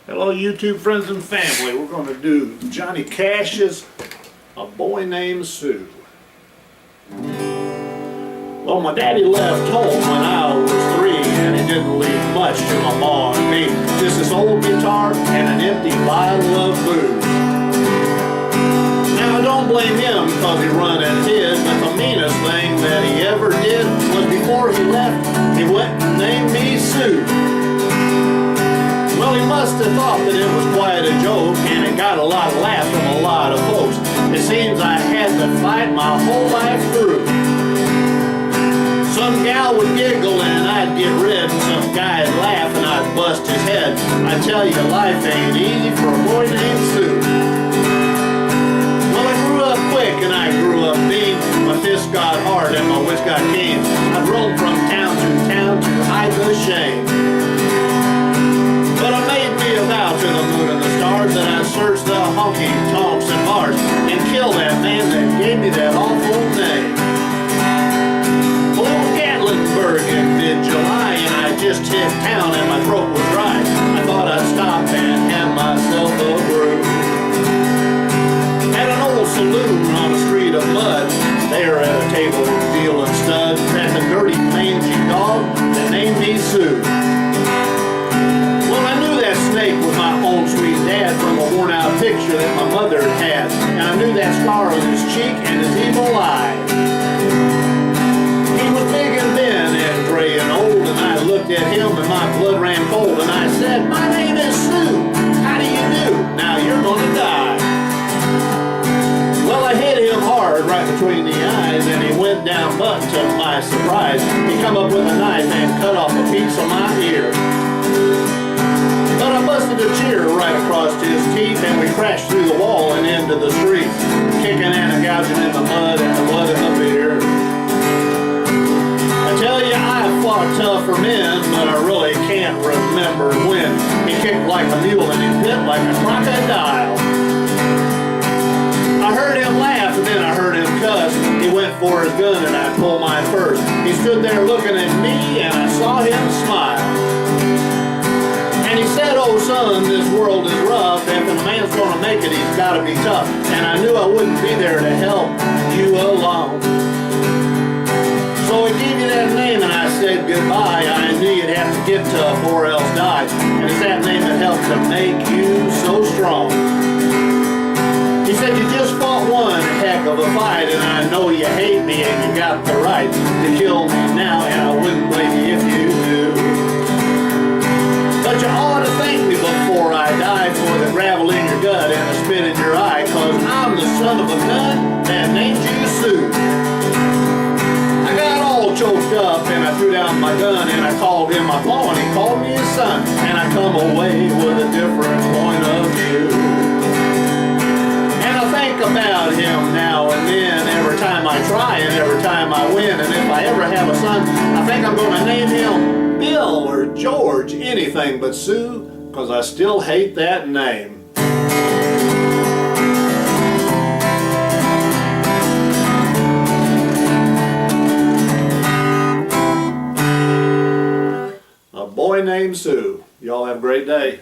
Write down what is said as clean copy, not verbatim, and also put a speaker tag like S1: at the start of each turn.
S1: Hello YouTube friends and family. We're going to do Johnny Cash's A Boy Named Sue. Well, my daddy left home when I was 3 and he didn't leave much to my ma and me. Just this old guitar and an empty bottle of booze. Now I don't blame him because he run and hid, but the meanest thing that he ever did was before he left, he went and named me Sue. Well, he must have thought that it was quite a joke, and it got a lot of laughs from a lot of folks. It seems I had to fight my whole life through. Some gal would giggle and I'd get red, and some guy'd laugh and I'd bust his head. I tell you, life ain't easy for a boy named Sue. Well, I grew up quick and I grew up mean. My fists got hard and my wits got keen. I'd roam from town to hide the shame. But I made me a vow to the moon and the stars that I'd search the honky-tonks and bars and kill that man that gave me that awful name. Well, it was Gatlinburg in mid-July and I just hit town and my throat was dry. I thought I'd stop and have myself a brew. At an old saloon on a street of mud, there at a table dealing studs, sat the dirty mangy dog that named me Sue. Snake was my own sweet dad from a worn-out picture that my mother had, and I knew that scar on his cheek and his evil eye. He was big and thin and gray and old, and I looked at him and my blood ran cold, and I said, "My name is Sue. How do you do? Now you're gonna die." Well, I hit him hard right between the eyes, and he went down, but to my surprise, he come up with a knife and cut off a piece of my ear. But I busted a cheer right across his teeth, and we crashed through the wall and into the street, kicking and gouging in the mud and the blood in the beer. I tell you, I fought tougher men, but I really can't remember when. He kicked like a mule and he bit like a crocodile. I heard him laugh and then I heard him cuss. He went for his gun and I pulled mine first. He stood there looking at me and I saw him smile. And he said, "Oh son, this world is rough. If a man's gonna make it, he's gotta be tough." And I knew I wouldn't be there to help you alone. So he gave me that name and I said goodbye. I knew you'd have to get tough or else die. And it's that name that helped to make you so strong. He said, "You just fought one heck of a fight, and I know you hate me and you got the right to kill me now, and I wouldn't blame you if you do. But you ought to thank me before I die for the gravel in your gut and the spit in your eye, 'cause I'm the son of a gun that named you Sue." I got all choked up and I threw down my gun and I called him my pa and he called me his son, and I come away with a different point of view. And I think about him now and then, every time I try and every time I win, and if I ever have a son, I think I'm gonna name him Bill or George, anything but Sue, 'cause I still hate that name. A Boy Named Sue. Y'all have a great day.